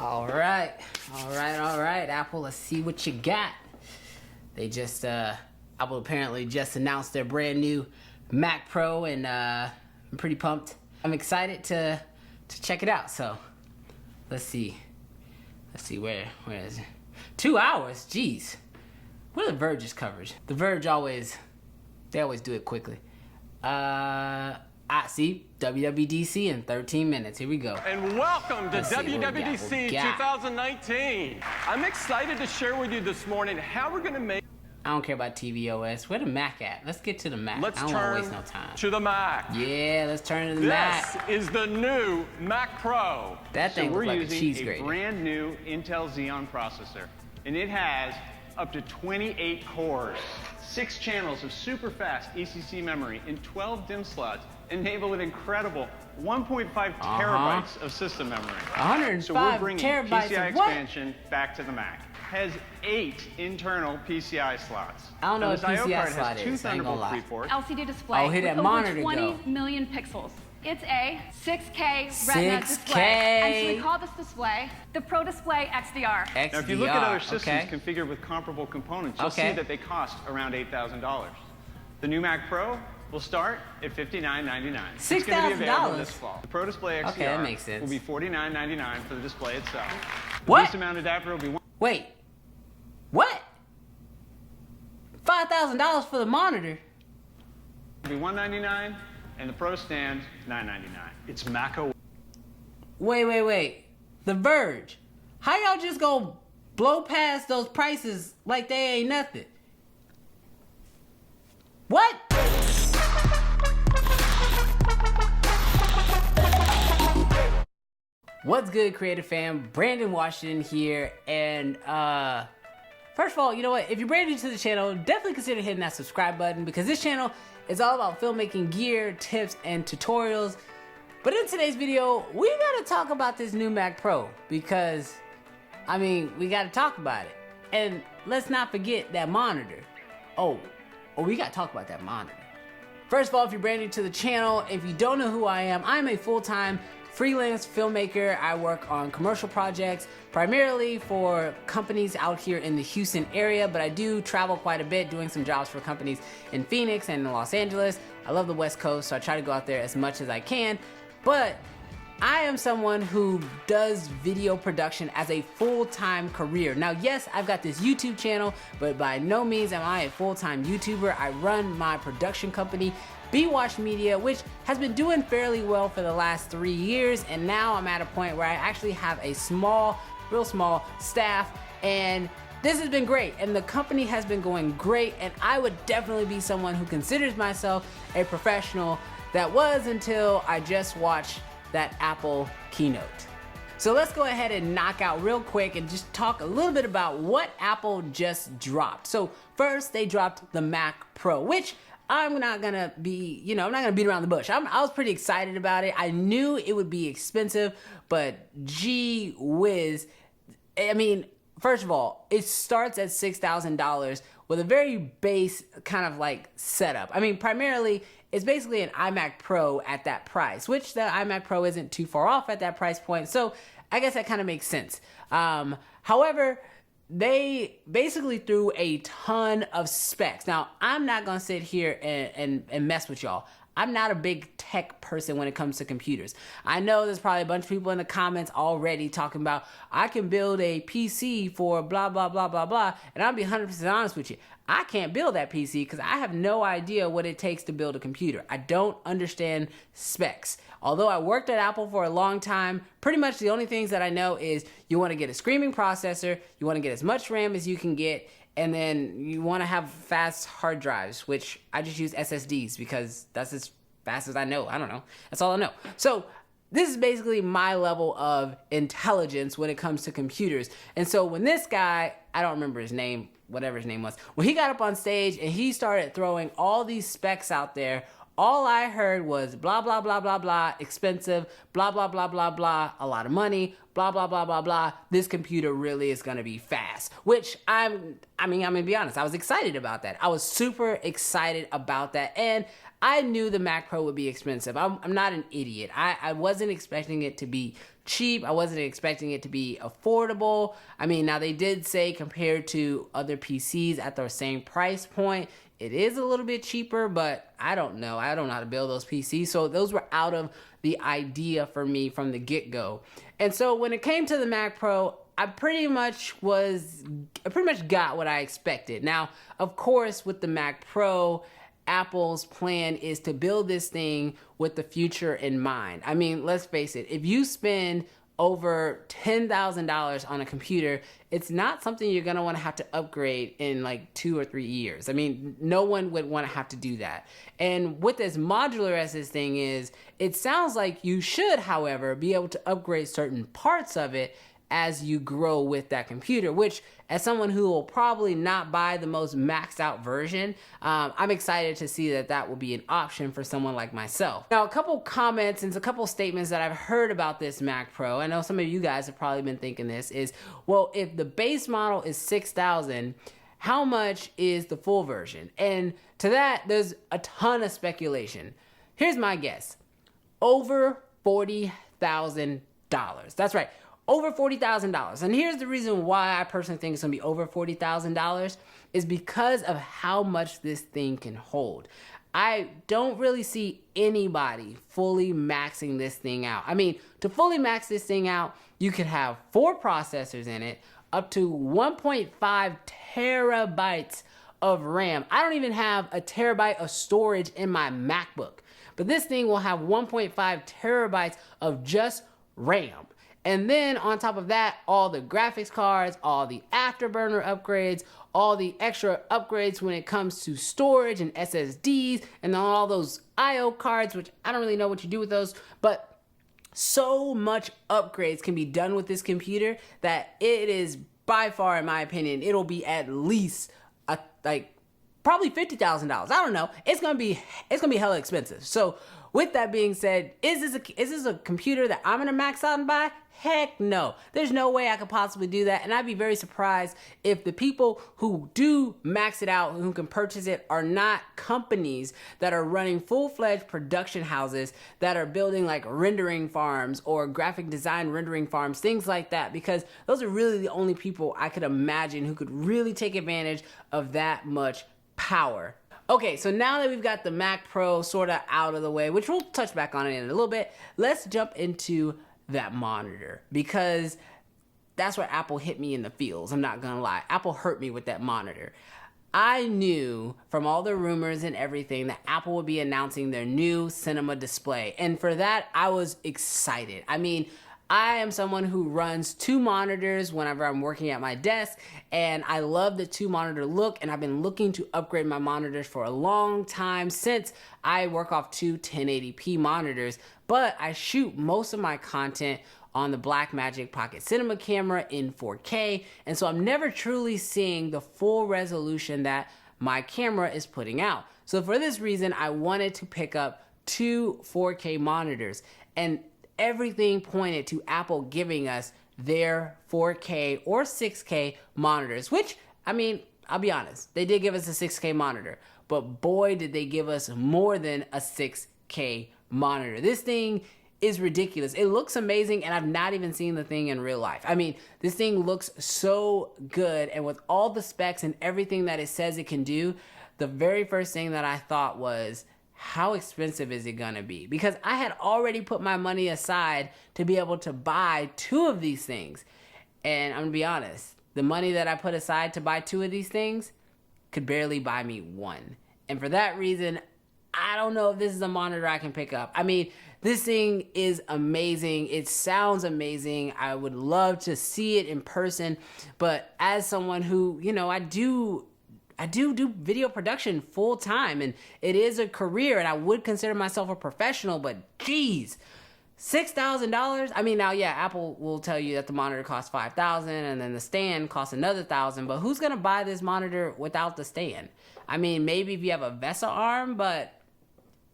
All right, Apple, let's see what you got. They just, Apple apparently just announced their brand new Mac Pro, and I'm pretty pumped. I'm excited to check it out, so let's see. Where is it? 2 hours, jeez. What are the Verge's coverage? The Verge they always do it quickly. See, WWDC in 13 minutes. Here we go. And welcome to WWDC 2019. I'm excited to share with you this morning how we're going to make... I don't care about tvOS. Where the Mac at? Let's get to the Mac. Let's I don't want to waste no time. To the Mac. Yeah, let's turn to the Mac. This is the new Mac Pro. That thing looks like a cheese grater. We're using a brand new Intel Xeon processor, and it has up to 28 cores, 6 channels of super fast ECC memory, and 12 DIMM slots, enable an incredible 1.5 terabytes of system memory. 105 so we're bringing terabytes PCI of what? expansion back to the Mac. Has 8 internal PCI slots. I don't know what PCI IO card slot has 2 is, I ain't gonna Thunderbolt lie. 3 ports. LCD display Oh, hit that with monitor over 20 go. million pixels. It's a 6K Retina display. And so we call this display the Pro Display XDR. XDR. Now, if you look at other systems okay. configured with comparable components, you'll Okay. see that they cost around $8,000. The new Mac Pro will start at $59.99. It's going to be available this fall. The Pro Display XDR Okay, that makes sense. will be $49.99 for the display itself. The What? boost mount adapter will be Wait. What? $5,000 for the monitor? $199, and the Pro stand $999. It's Mac OS. Wait. The Verge. How y'all just gonna blow past those prices like they ain't nothing? What? What's good, creative fam? Brandon Washington here, and first of all, you know what? If you're brand new to the channel, definitely consider hitting that subscribe button, because this channel is all about filmmaking gear, tips, and tutorials. But in today's video, we gotta talk about this new Mac Pro, because, I mean, we gotta talk about it. And let's not forget that monitor. Oh, we gotta talk about that monitor. First of all, if you're brand new to the channel, if you don't know who I am, I'm a full-time freelance filmmaker. I work on commercial projects, primarily for companies out here in the Houston area, but I do travel quite a bit doing some jobs for companies in Phoenix and in Los Angeles. I love the West Coast, so I try to go out there as much as I can. But I am someone who does video production as a full-time career. Now, yes, I've got this YouTube channel, but by no means am I a full-time YouTuber. I run my production company, B-Watch Media, which has been doing fairly well for the last 3 years, and now I'm at a point where I actually have a real small staff, and this has been great, and the company has been going great, and I would definitely be someone who considers myself a professional. That was until I just watched that Apple keynote. So let's go ahead and knock out real quick and just talk a little bit about what Apple just dropped. So first, they dropped the Mac Pro, which I'm not gonna be, I'm not gonna beat around the bush. I was pretty excited about it. I knew it would be expensive, but gee whiz. I mean, first of all, it starts at $6,000 with a very base kind of like setup. I mean, primarily, it's basically an iMac Pro at that price, which the iMac Pro isn't too far off at that price point. So I guess that kind of makes sense. However, they basically threw a ton of specs. Now, I'm not gonna sit here and mess with y'all. I'm not a big tech person when it comes to computers. I know there's probably a bunch of people in the comments already talking about, I can build a PC for blah, blah, blah, blah, blah. And I'll be 100% honest with you. I can't build that PC because I have no idea what it takes to build a computer. I don't understand specs. Although I worked at Apple for a long time, pretty much the only things that I know is you want to get a screaming processor, you want to get as much RAM as you can get, and then you want to have fast hard drives, which I just use SSDs because that's as fast as I know. I don't know. That's all I know. So this is basically my level of intelligence when it comes to computers. And so when this guy, I don't remember his name, whatever his name was, when he got up on stage and he started throwing all these specs out there All I heard was blah, blah, blah, blah, blah, expensive, blah, blah, blah, blah, blah, a lot of money, blah, blah, blah, blah, blah. This computer really is going to be fast, which I'm going to be honest. I was excited about that. I was super excited about that. And I knew the Mac Pro would be expensive. I'm not an idiot. I wasn't expecting it to be cheap. I wasn't expecting it to be affordable. I mean, now they did say compared to other PCs at their same price point, it is a little bit cheaper, but I don't know. I don't know how to build those PCs. So those were out of the idea for me from the get-go. And so when it came to the Mac Pro, I pretty much got what I expected. Now, of course, with the Mac Pro, Apple's plan is to build this thing with the future in mind. I mean, let's face it, if you spend over $10,000 on a computer, it's not something you're going to want to have to upgrade in like 2 or 3 years. I mean, no one would want to have to do that. And with as modular as this thing is, it sounds like you should, however, be able to upgrade certain parts of it as you grow with that computer, which as someone who will probably not buy the most maxed out version, I'm excited to see that will be an option for someone like myself. Now, a couple comments and a couple statements that I've heard about this Mac Pro, I know some of you guys have probably been thinking this, is, well, if the base model is $6,000, how much is the full version? And to that, there's a ton of speculation. Here's my guess. Over $40,000. That's right. Over $40,000. And here's the reason why I personally think it's going to be over $40,000 is because of how much this thing can hold. I don't really see anybody fully maxing this thing out. I mean, to fully max this thing out, you could have 4 processors in it, up to 1.5 terabytes of RAM. I don't even have a terabyte of storage in my MacBook, but this thing will have 1.5 terabytes of just RAM. And then on top of that, all the graphics cards, all the afterburner upgrades, all the extra upgrades when it comes to storage and SSDs, and then all those IO cards, which I don't really know what you do with those, but so much upgrades can be done with this computer that it is by far, in my opinion, it'll be at least probably $50,000. I don't know. It's gonna be hella expensive. So with that being said, is this a computer that I'm gonna max out and buy? Heck no. There's no way I could possibly do that. And I'd be very surprised if the people who do max it out, who can purchase it, are not companies that are running full-fledged production houses that are building like rendering farms or graphic design rendering farms, things like that, because those are really the only people I could imagine who could really take advantage of that much power. Okay, so now that we've got the Mac Pro sort of out of the way, which we'll touch back on it in a little bit, let's jump into that monitor, because that's where Apple hit me in the feels. I'm not gonna lie. Apple hurt me with that monitor. I knew from all the rumors and everything that Apple would be announcing their new cinema display. And for that, I was excited. I mean, I am someone who runs 2 monitors whenever I'm working at my desk, and I love the 2-monitor look, and I've been looking to upgrade my monitors for a long time since I work off 2 1080p monitors, but I shoot most of my content on the Blackmagic Pocket Cinema camera in 4K, and so I'm never truly seeing the full resolution that my camera is putting out. So for this reason, I wanted to pick up 2 4K monitors, and everything pointed to Apple giving us their 4K or 6K monitors, which, I mean, I'll be honest, they did give us a 6K monitor, but boy, did they give us more than a 6K monitor. This thing is ridiculous. It looks amazing, and I've not even seen the thing in real life. I mean, this thing looks so good, and with all the specs and everything that it says it can do, the very first thing that I thought was, how expensive is it gonna be? Because I had already put my money aside to be able to buy 2 of these things. And I'm gonna be honest, the money that I put aside to buy 2 of these things could barely buy me 1. And for that reason, I don't know if this is a monitor I can pick up. I mean, this thing is amazing. It sounds amazing. I would love to see it in person. But as someone who, you know, I do video production full time, and it is a career, and I would consider myself a professional, but geez, $6,000? I mean, now, yeah, Apple will tell you that the monitor costs $5,000 and then the stand costs another $1,000, but who's gonna buy this monitor without the stand? I mean, maybe if you have a VESA arm, but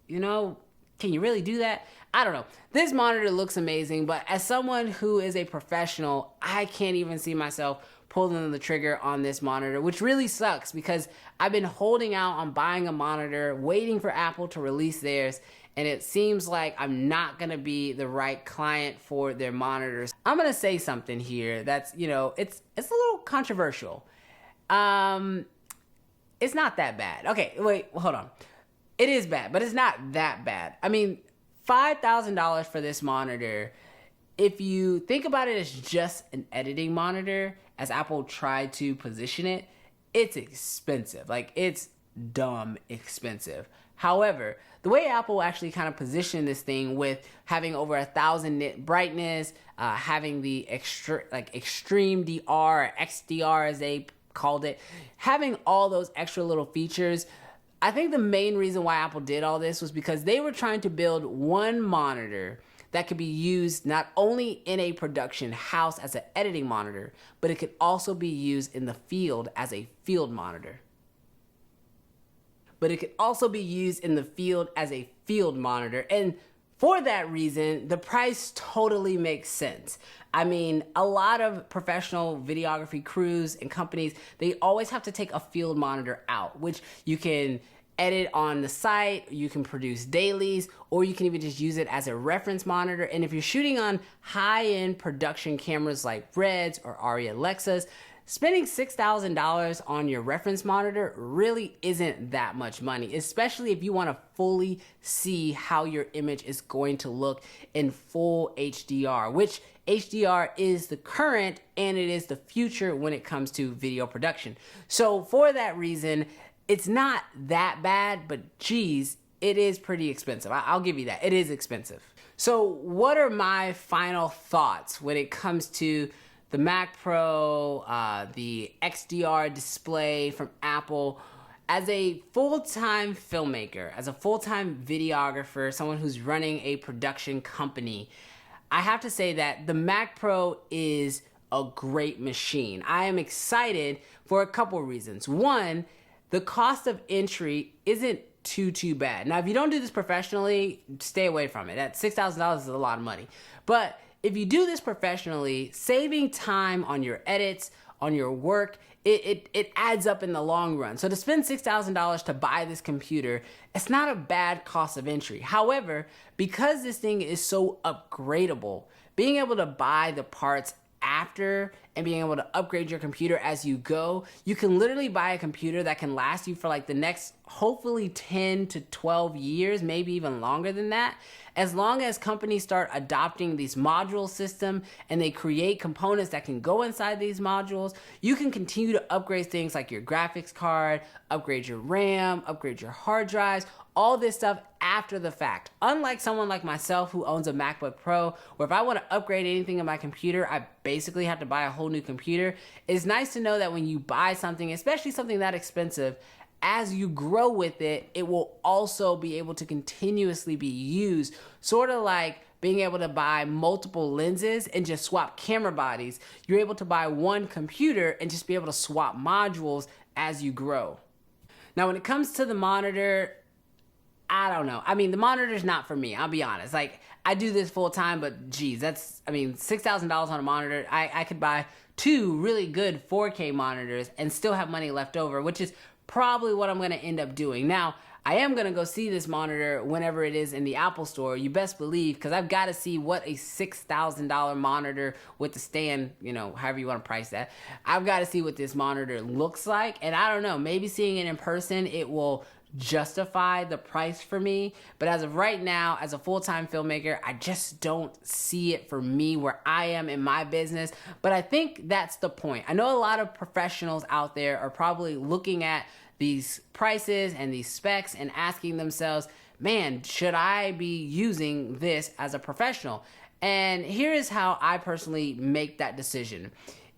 you know, can you really do that? I don't know. This monitor looks amazing, but as someone who is a professional, I can't even see myself pulling the trigger on this monitor, which really sucks because I've been holding out on buying a monitor, waiting for Apple to release theirs, and it seems like I'm not gonna be the right client for their monitors. I'm gonna say something here that's, you know, it's a little controversial. It's not that bad. Okay, wait, hold on. It is bad, but it's not that bad. I mean, $5,000 for this monitor, if you think about it as just an editing monitor, as Apple tried to position it, it's expensive. Like, it's dumb expensive. However, the way Apple actually kind of positioned this thing with having over 1,000 nit brightness, having the extreme DR or XDR as they called it, having all those extra little features, I think the main reason why Apple did all this was because they were trying to build one monitor that could be used not only in a production house as an editing monitor, but it could also be used in the field as a field monitor. And for that reason, the price totally makes sense. I mean, a lot of professional videography crews and companies, they always have to take a field monitor out, which you can edit on the site, you can produce dailies, or you can even just use it as a reference monitor. And if you're shooting on high-end production cameras like Reds or Arri Alexas, spending $6,000 on your reference monitor really isn't that much money, especially if you want to fully see how your image is going to look in full HDR, which HDR is the current and it is the future when it comes to video production. So for that reason, it's not that bad, but geez, it is pretty expensive. I'll give you that. It is expensive. So what are my final thoughts when it comes to the Mac Pro, the XDR display from Apple? As a full-time filmmaker, as a full-time videographer, someone who's running a production company, I have to say that the Mac Pro is a great machine. I am excited for a couple reasons. One, the cost of entry isn't too bad. Now, if you don't do this professionally, stay away from it. That $6,000 is a lot of money. But if you do this professionally, saving time on your edits, on your work, it adds up in the long run. So to spend $6,000 to buy this computer, it's not a bad cost of entry. However, because this thing is so upgradable, being able to buy the parts after and being able to upgrade your computer as you go, you can literally buy a computer that can last you for like the next hopefully 10 to 12 years, maybe even longer than that. As long as companies start adopting these module system and they create components that can go inside these modules, you can continue to upgrade things like your graphics card, upgrade your RAM, upgrade your hard drives, all this stuff after the fact. Unlike someone like myself who owns a MacBook Pro, where if I want to upgrade anything in my computer, I basically have to buy a whole new computer. It's nice to know that when you buy something, especially something that expensive, as you grow with it, it will also be able to continuously be used, sort of like being able to buy multiple lenses and just swap camera bodies. You're able to buy one computer and just be able to swap modules as you grow. Now, when it comes to the monitor, I don't know. I mean, the monitor's not for me, I'll be honest. Like, I do this full time, but geez, $6,000 on a monitor. I could buy two really good 4K monitors and still have money left over, which is probably what I'm going to end up doing. Now, I am going to go see this monitor whenever it is in the Apple store, you best believe, because I've got to see what a $6,000 monitor with the stand, you know, however you want to price that, I've got to see what this monitor looks like. And I don't know, maybe seeing it in person, it will justify the price for me. But as of right now, as a full-time filmmaker, I just don't see it for me where I am in my business. But I think that's the point. I know a lot of professionals out there are probably looking at these prices and these specs and asking themselves, man, should I be using this as a professional? And here is how I personally make that decision.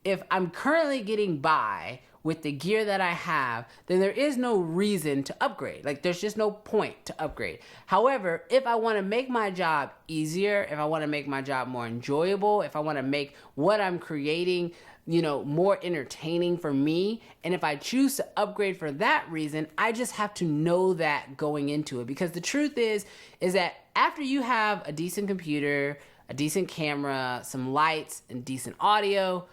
if I'm currently getting by with the gear that I have, then there is no reason to upgrade. Like, there's just no point to upgrade. However, if I want to make my job easier, if I want to make my job more enjoyable, if I want to make what I'm creating, you know, more entertaining for me, and if I choose to upgrade for that reason, I just have to know that going into it. Because the truth is that after you have a decent computer, a decent camera, some lights, and decent audio,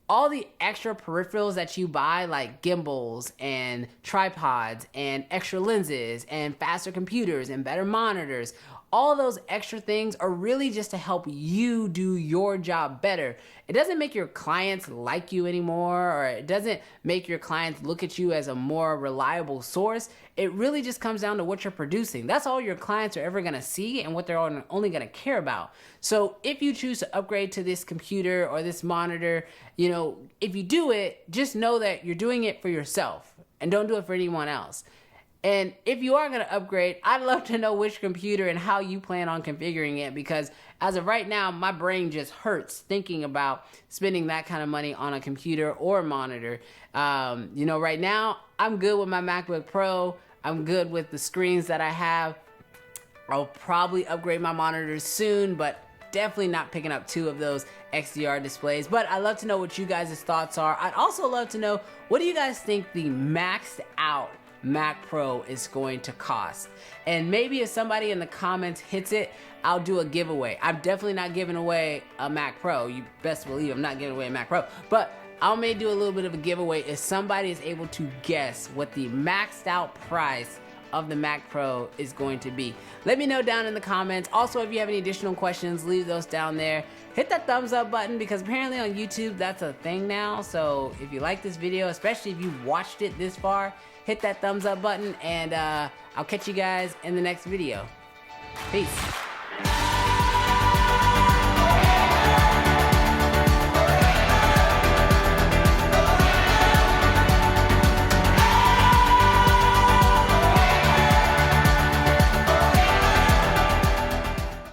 all the extra peripherals that you buy, like gimbals and tripods and extra lenses and faster computers and better monitors, all those extra things are really just to help you do your job better. It doesn't make your clients like you anymore, or it doesn't make your clients look at you as a more reliable source. It really just comes down to what you're producing. That's all your clients are ever gonna see and what they're only gonna care about. So if you choose to upgrade to this computer or this monitor, you know, if you do it, just know that you're doing it for yourself and don't do it for anyone else. And if you are going to upgrade, I'd love to know which computer and how you plan on configuring it, because as of right now, my brain just hurts thinking about spending that kind of money on a computer or a monitor. You know, right now, I'm good with my MacBook Pro. I'm good with the screens that I have. I'll probably upgrade my monitors soon, but definitely not picking up 2 of those XDR displays. But I'd love to know what you guys' thoughts are. I'd also love to know, what do you guys think the maxed out Mac Pro is going to cost? And maybe if somebody in the comments hits it, I'll do a giveaway. I'm definitely not giving away a Mac Pro. You best believe I'm not giving away a Mac Pro. But I may do a little bit of a giveaway if somebody is able to guess what the maxed out price of the Mac Pro is going to be. Let me know down in the comments. Also, if you have any additional questions, leave those down there. Hit that thumbs up button, because apparently on YouTube that's a thing now. So if you like this video, especially if you watched it this far, hit that thumbs up button, and I'll catch you guys in the next video. Peace.